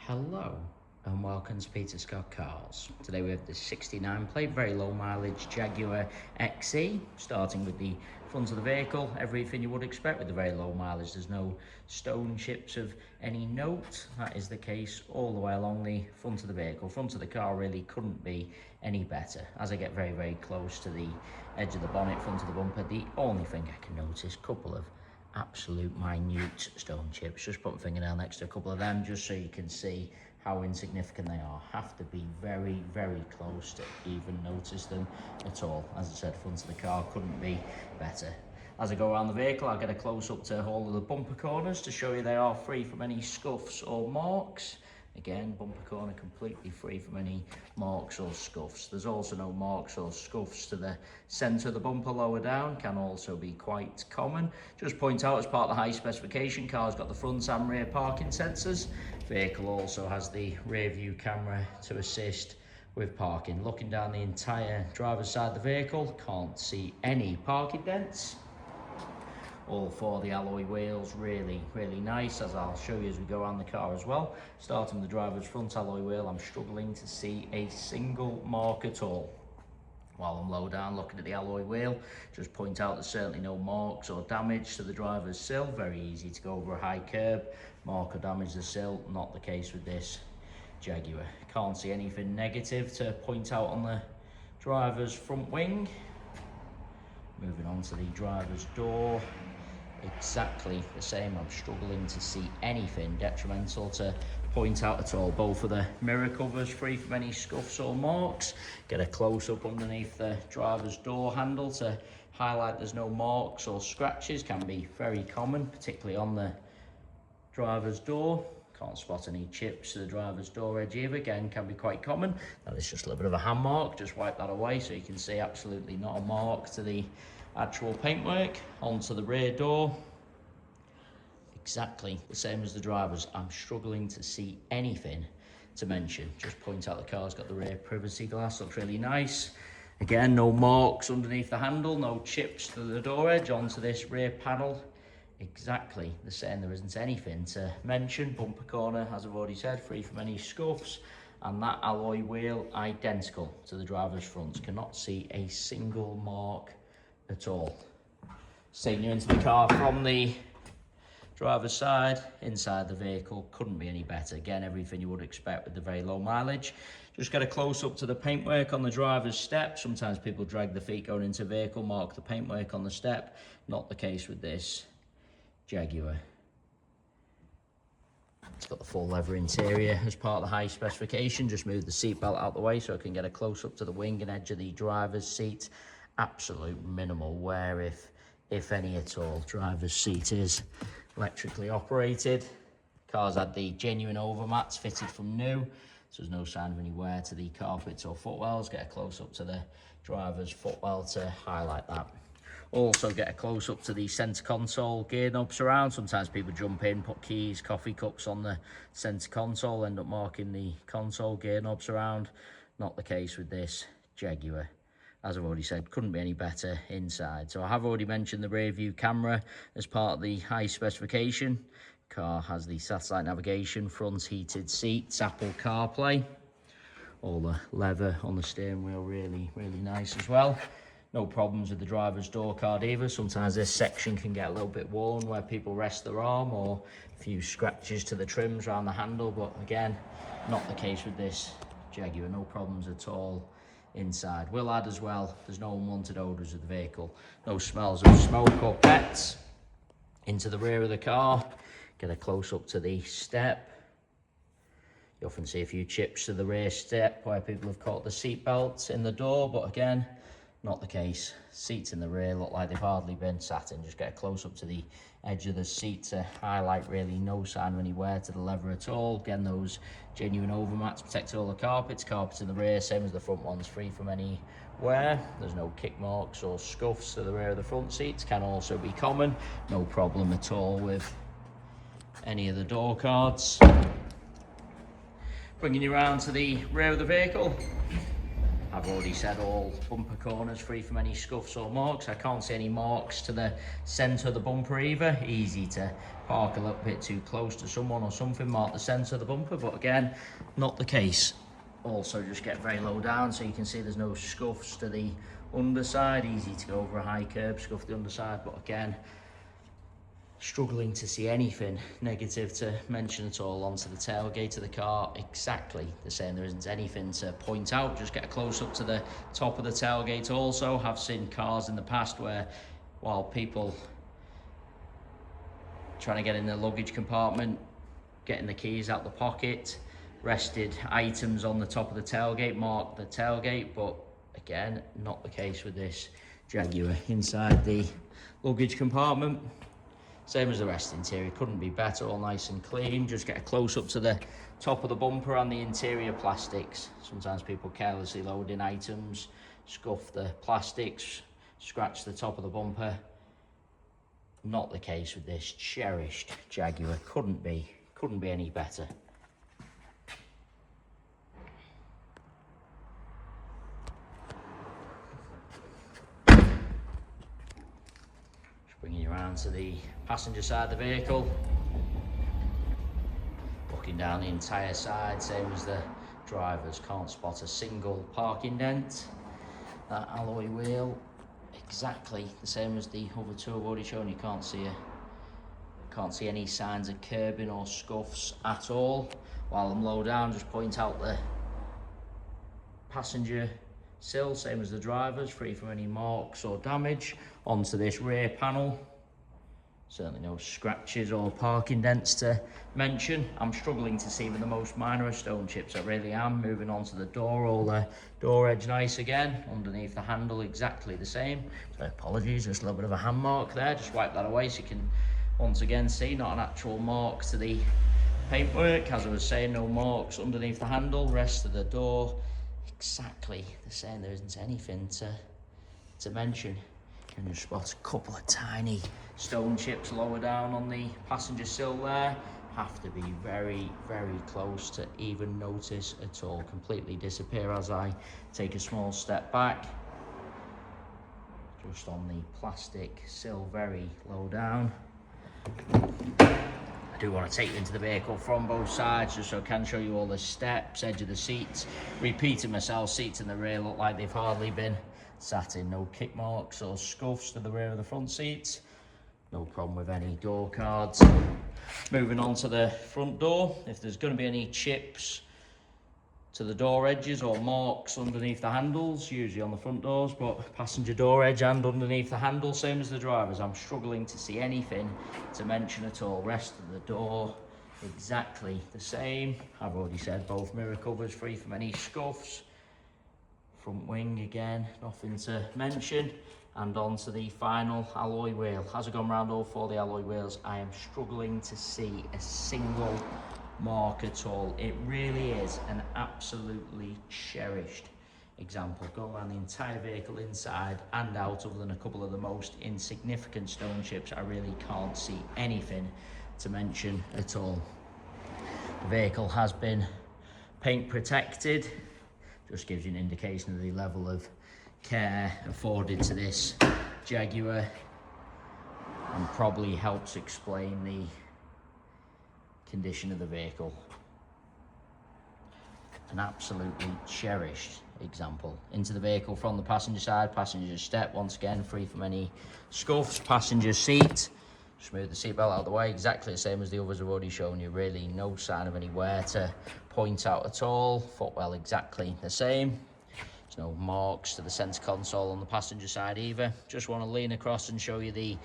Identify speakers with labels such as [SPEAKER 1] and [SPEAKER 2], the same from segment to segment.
[SPEAKER 1] Hello and welcome to Peter Scott Cars. Today we have the 69 plate, very low mileage Jaguar XE. Starting with the front of the vehicle, everything you would expect with the very low mileage. There's no stone chips of any note. That is the case all the way along the front of the vehicle. Front of the car really couldn't be any better. As I get very close to the edge of the bonnet, front of the bumper, the only thing I can notice, couple of absolute minute stone chips. Just put my fingernail next to a couple of them just so you can see how insignificant they are. Have to be very close to even notice them at all. As I said, front of the car couldn't be better. As I go around the vehicle, I'll get a close up to all of the bumper corners to show you they are free from any scuffs or marks. Again, bumper corner completely free from any marks or scuffs. There's also no marks or scuffs to the centre of the bumper lower down, can also be quite common. Just point out, as part of the high specification, car's got the front and rear parking sensors. Vehicle also has the rear view camera to assist with parking. Looking down the entire driver's side of the vehicle, can't see any parking dents. All four of the alloy wheels really nice, as I'll show you as we go around the car as well. Starting with the driver's front alloy wheel, I'm struggling to see a single mark at all. While I'm low down looking at the alloy wheel, just point out there's certainly no marks or damage to the driver's sill. Very easy to go over a high curb, mark or damage the sill, not the case with this Jaguar. Can't see anything negative to point out on the driver's front wing. Moving on to the driver's door, exactly the same. I'm struggling to see anything detrimental to point out at all. Both of the mirror covers free from any scuffs or marks. Get a close up underneath the driver's door handle to highlight there's no marks or scratches. Can be very common, particularly on the driver's door. Can't spot any chips to the driver's door edge either. Again, can be quite common. That is just a little bit of a hand mark. Just wipe that away so you can see absolutely not a mark to the actual paintwork. Onto the rear door, exactly the same as the driver's. I'm struggling to see anything to mention. Just point out the car's got the rear privacy glass, looks really nice. Again, no marks underneath the handle, no chips to the door edge. Onto this rear panel, exactly the same. There isn't anything to mention. Bumper corner, as I've already said, free from any scuffs. And that alloy wheel, identical to the driver's front. Cannot see a single mark at all. Taking you into the car from the driver's side, inside the vehicle, couldn't be any better. Again, everything you would expect with the very low mileage. Just get a close up to the paintwork on the driver's step. Sometimes people drag the feet going into vehicle, mark the paintwork on the step. Not the case with this Jaguar. It's got the full leather interior as part of the high specification. Just move the seat belt out the way so I can get a close up to the wing and edge of the driver's seat. Absolute minimal wear, if any at all. Driver's seat is electrically operated. Car's had the genuine overmats fitted from new, so there's no sign of any wear to the carpets or footwells. Get a close up to the driver's footwell to highlight that. Also get a close up to the center console gear knob surround. Sometimes people jump in, put keys, coffee cups on the center console, end up marking the console gear knob surround. Not the case with this Jaguar. As I've already said, couldn't be any better inside. So I have already mentioned the rear view camera as part of the high specification. Car has the satellite navigation, front heated seats, Apple CarPlay. All the leather on the steering wheel, really nice as well. No problems with the driver's door card either. Sometimes this section can get a little bit worn where people rest their arm, or a few scratches to the trims around the handle, but again, not the case with this Jaguar. No problems at all inside. Will add as well, there's no unwanted odours of the vehicle. No smells of smoke or pets. Into the rear of the car, get a close up to the step. You often see a few chips to the rear step where people have caught the seat belts in the door, but again, not the case. Seats in the rear look like they've hardly been sat in. Just get a close up to the edge of the seat to highlight really no sign of any wear to the leather at all. Again, those genuine overmats protected all the carpets. Carpets in the rear, same as the front ones, free from any wear. There's no kick marks or scuffs to the rear of the front seats. Can also be common. No problem at all with any of the door cards. Bringing you around to the rear of the vehicle. I've already said all bumper corners free from any scuffs or marks. I can't see any marks to the centre of the bumper either. Easy to park a little bit too close to someone or something, mark the centre of the bumper, but again, not the case. Also just get very low down so you can see there's no scuffs to the underside. Easy to go over a high curb, scuff the underside, but again, struggling to see anything negative to mention at all. Onto the tailgate of the car, exactly the same. There isn't anything to point out. Just get a close up to the top of the tailgate. Also, have seen cars in the past where, while people trying to get in the luggage compartment, getting the keys out the pocket, rested items on the top of the tailgate, mark the tailgate, but again, not the case with this Jaguar. Inside the luggage compartment, same as the rest interior, couldn't be better, all nice and clean. Just get a close up to the top of the bumper and the interior plastics. Sometimes people carelessly load in items, scuff the plastics, scratch the top of the bumper. Not the case with this cherished Jaguar, couldn't be any better. Bringing you around to the passenger side of the vehicle. Looking down the entire side, same as the drivers, can't spot a single parking dent. That alloy wheel, exactly the same as the other two I've already shown. You can't see any signs of curbing or scuffs at all. While I'm low down, just point out the passenger sill, same as the drivers, free from any marks or damage. Onto this rear panel, certainly no scratches or parking dents to mention. I'm struggling to see even the most minor of stone chips, I really am. Moving on to the door, all the door edge nice again. Underneath the handle, exactly the same. So apologies, just a little bit of a hand mark there. Just wipe that away so you can once again see not an actual mark to the paintwork. As I was saying, no marks underneath the handle. Rest of the door, exactly the same. There isn't anything to mention. And just spot a couple of tiny stone chips lower down on the passenger sill there. Have to be very, very close to even notice at all. Completely disappear as I take a small step back. Just on the plastic sill, very low down. I do want to take you into the vehicle from both sides just so I can show you all the steps, edge of the seats. Repeating myself, seats in the rear look like they've hardly been sat in. No kick marks or scuffs to the rear of the front seats. No problem with any door cards. Moving on to the front door, if there's going to be any chips to the door edges or marks underneath the handles, usually on the front doors, but passenger door edge and underneath the handle, same as the drivers. I'm struggling to see anything to mention at all. Rest of the door, exactly the same. I've already said both mirror covers free from any scuffs. Front wing again, nothing to mention. And on to the final alloy wheel. As I've gone around all four of the alloy wheels, I am struggling to see a single mark at all. It really is an absolutely cherished example. Going around the entire vehicle inside and out, other than a couple of the most insignificant stone chips, I really can't see anything to mention at all. The vehicle has been paint protected. Just gives you an indication of the level of care afforded to this Jaguar, and probably helps explain the condition of the vehicle. An absolutely cherished example. Into the vehicle from the passenger side, passenger step, once again free from any scuffs. Passenger seat, just move the seatbelt out of the way, exactly the same as the others I've already shown you. Really no sign of any wear to point out at all. Footwell exactly the same. There's no marks to the center console on the passenger side either. Just want to lean across and show you the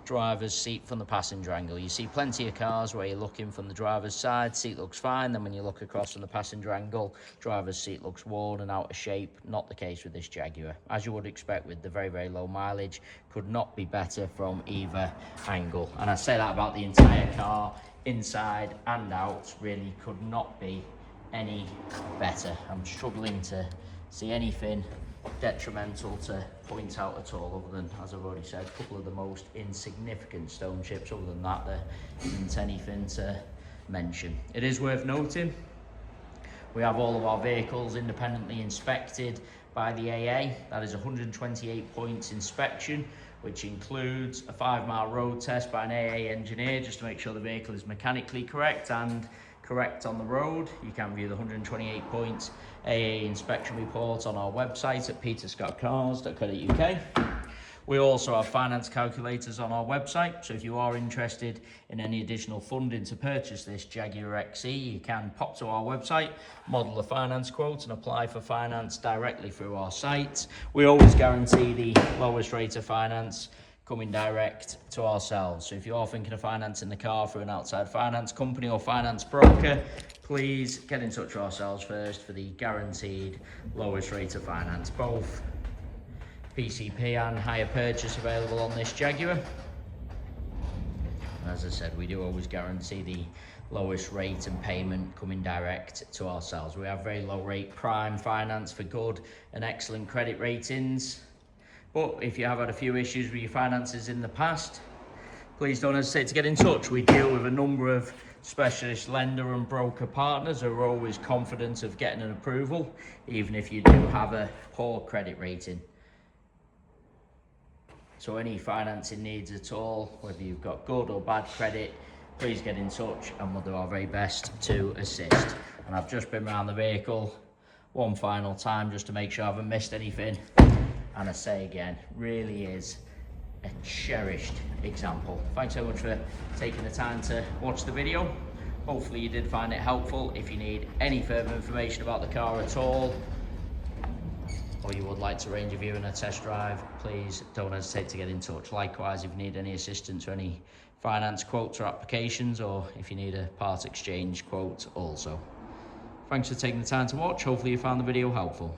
[SPEAKER 1] driver's seat from the passenger angle. You see plenty of cars where you're looking from the driver's side, seat looks fine, then when you look across from the passenger angle, driver's seat looks worn and out of shape. Not the case with this Jaguar. As you would expect with the very, very low mileage, could not be better from either angle. And I say that about the entire car, inside and out, really could not be any better. I'm struggling to see anything detrimental to point out at all, other than, as I've already said, a couple of the most insignificant stone chips. Other than that, there isn't anything to mention. It is worth noting, We have all of our vehicles independently inspected by the AA. That is 128 points inspection, which includes a 5-mile road test by an AA engineer just to make sure the vehicle is mechanically correct and correct on the road. You can view the 128 points AA inspection report on our website at peterscottcars.co.uk. We also have finance calculators on our website, so if you are interested in any additional funding to purchase this Jaguar XE, you can pop to our website, model a finance quote and apply for finance directly through our site. We always guarantee the lowest rate of finance coming direct to ourselves. So if you are thinking of financing the car through an outside finance company or finance broker, please get in touch with ourselves first for the guaranteed lowest rate of finance. Both PCP and hire purchase available on this Jaguar. As I said, we do always guarantee the lowest rate and payment coming direct to ourselves. We have very low rate prime finance for good and excellent credit ratings. But if you have had a few issues with your finances in the past, please don't hesitate to get in touch. We deal with a number of specialist lender and broker partners who are always confident of getting an approval, even if you do have a poor credit rating. So any financing needs at all, whether you've got good or bad credit, please get in touch and we'll do our very best to assist. And I've just been around the vehicle one final time just to make sure I haven't missed anything. And I say again, really is a cherished example. Thanks so much for taking the time to watch the video. Hopefully you did find it helpful. If you need any further information about the car at all, or you would like to arrange a view and a test drive, please don't hesitate to get in touch. Likewise, if you need any assistance or any finance quotes or applications, or if you need a part exchange quote also. Thanks for taking the time to watch. Hopefully you found the video helpful.